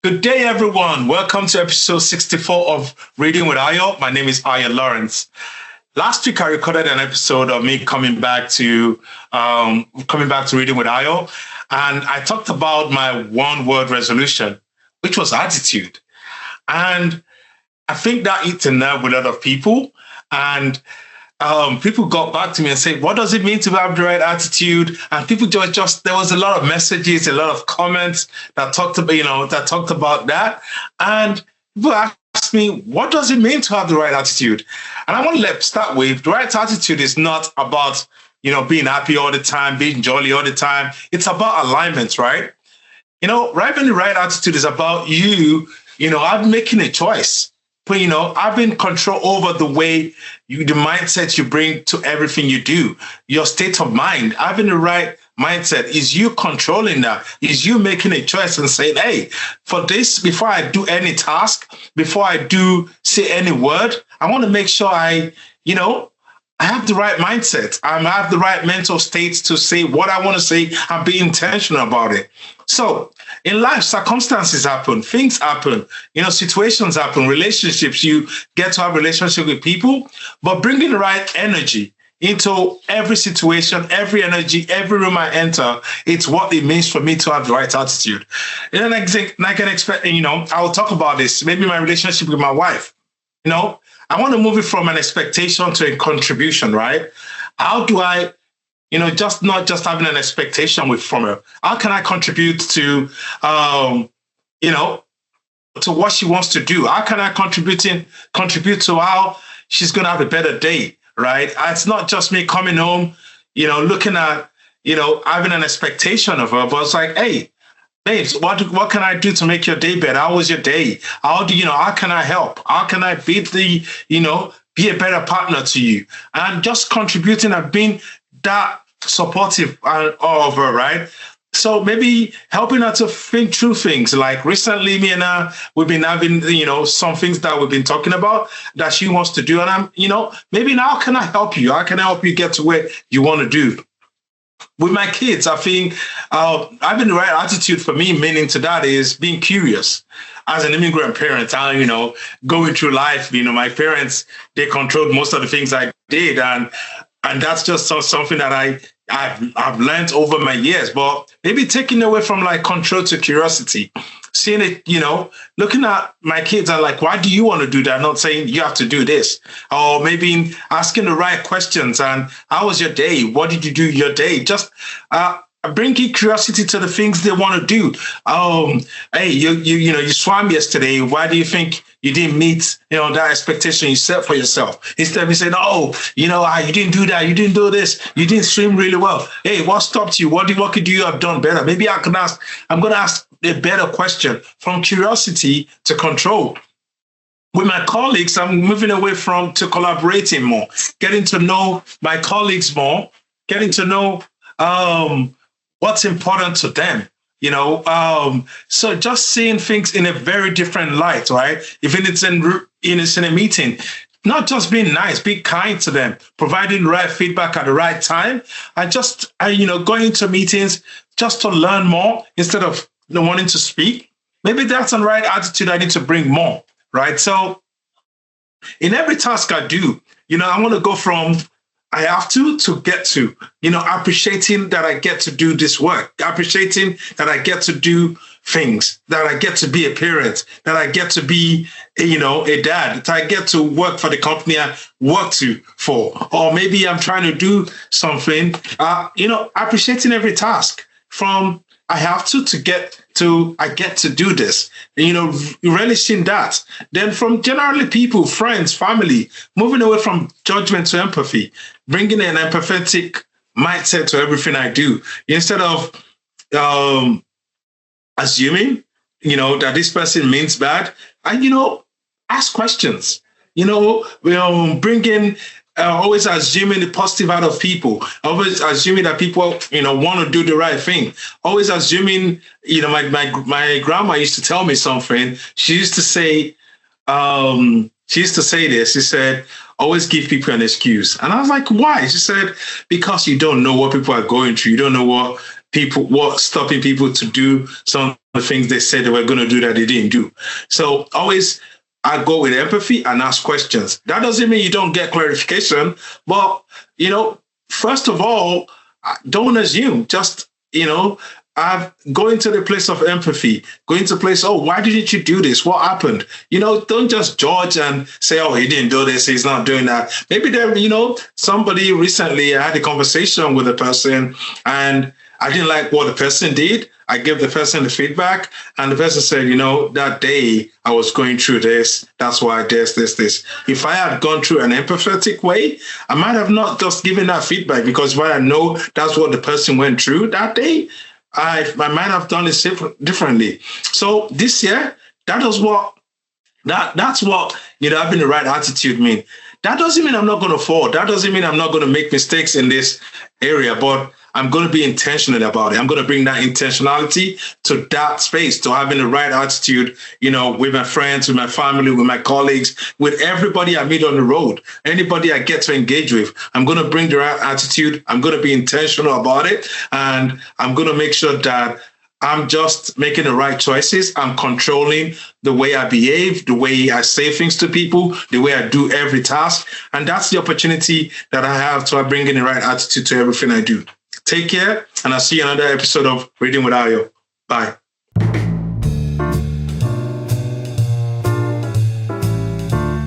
Good day, everyone. Welcome to episode 64 of Reading with Ayo. My name is Ayo Lawrence. Last week, I recorded an episode of me coming back to Reading with Ayo, and I talked about my one-word resolution, which was attitude. And I think that hit a nerve with a lot of people. And people got back to me and said, "What does it mean to have the right attitude?" And people just there was a lot of messages, a lot of comments that talked about that. And people asked me, "What does it mean to have the right attitude?" And I want to start with the right attitude is not about being happy all the time, being jolly all the time. It's about alignment, right? Having the right attitude is about I'm making a choice. But having control over the mindset you bring to everything you do, your state of mind, having the right mindset is you controlling that, is you making a choice and saying, "Hey, for this, before I do any task, before I do say any word, I want to make sure I have the right mindset. I have the right mental states to say what I want to say and be intentional about it." So in life, circumstances happen, things happen, situations happen, relationships, you get to have relationship with people, but bringing the right energy into every situation, every energy, every room I enter, it's what it means for me to have the right attitude. And I can expect, I'll talk about this, maybe my relationship with my wife. I want to move it from an expectation to a contribution, right? How do I, just not just having an expectation from her. How can I contribute to, to what she wants to do? How can I contribute to how she's going to have a better day, right? It's not just me coming home, looking at, having an expectation of her, but it's like, "Hey, babes, what can I do to make your day better? How was your day? How can I help? How can I be a better partner to you?" And just contributing and being that supportive of her, right? So maybe helping her to think through things. Like recently, me and her, we've been having, some things that we've been talking about that she wants to do. And maybe now can I help you? How can I help you get to where you want to do? With my kids, I think having the right attitude for me, meaning to that is being curious. As an immigrant parent, going through life, my parents, they controlled most of the things I did. And that's just something that I've learned over my years, but maybe taking away from like control to curiosity, seeing it, looking at my kids and like, "Why do you want to do that?" Not saying you have to do this, or maybe asking the right questions. And how was your day? What did you do your day? Just bringing curiosity to the things they want to do. Hey, you swam yesterday. Why do you think you didn't meet that expectation you set for yourself? Instead of saying, "Oh, you didn't do that. You didn't do this. You didn't swim really well. Hey, what stopped you? What could you have done better?" Maybe I'm going to ask a better question from curiosity to control. With my colleagues, I'm moving away to collaborating more, getting to know my colleagues more, getting to know what's important to them. So just seeing things in a very different light, right? Even it's in a meeting, not just being nice, be kind to them, providing the right feedback at the right time, and just going into meetings just to learn more instead of wanting to speak. Maybe that's the right attitude I need to bring more, right? So in every task I do, I want to go from I have to get to, appreciating that I get to do this work, appreciating that I get to do things, that I get to be a parent, that I get to be, a dad, that I get to work for the company I work for, or maybe I'm trying to do something, appreciating every task from I have to get to I get to do this, relishing that. Then from generally people, friends, family, moving away from judgment to empathy, bringing an empathetic mindset to everything I do instead of assuming, that this person means bad. And, ask questions, bring in always assuming the positive out of people, always assuming that people, want to do the right thing, always assuming, my grandma used to tell me something. She used to say this. She said, "Always give people an excuse." And I was like, "Why?" She said, "Because you don't know what people are going through. You don't know what what's stopping people to do some of the things they said they were going to do that they didn't do. So always I go with empathy and ask questions. That doesn't mean you don't get clarification, but first of all, don't assume. Just I've going to the place of empathy, going to place, oh, why didn't you do this? What happened? Don't just judge and say, oh, he didn't do this, he's not doing that. Maybe somebody recently, I had a conversation with a person and I didn't like what the person did. I gave the person the feedback and the person said, that day I was going through this. That's why this. If I had gone through an empathetic way, I might have not just given that feedback, because when I know that's what the person went through that day, I might have done it differently. So this year, that's what having the right attitude mean. That doesn't mean I'm not going to fall. That doesn't mean I'm not going to make mistakes in this area, but I'm going to be intentional about it. I'm going to bring that intentionality to that space, to having the right attitude, with my friends, with my family, with my colleagues, with everybody I meet on the road, anybody I get to engage with. I'm going to bring the right attitude. I'm going to be intentional about it. And I'm going to make sure that I'm just making the right choices. I'm controlling the way I behave, the way I say things to people, the way I do every task. And that's the opportunity that I have to bring in the right attitude to everything I do. Take care, and I'll see you in another episode of Reading with Ayo. Bye.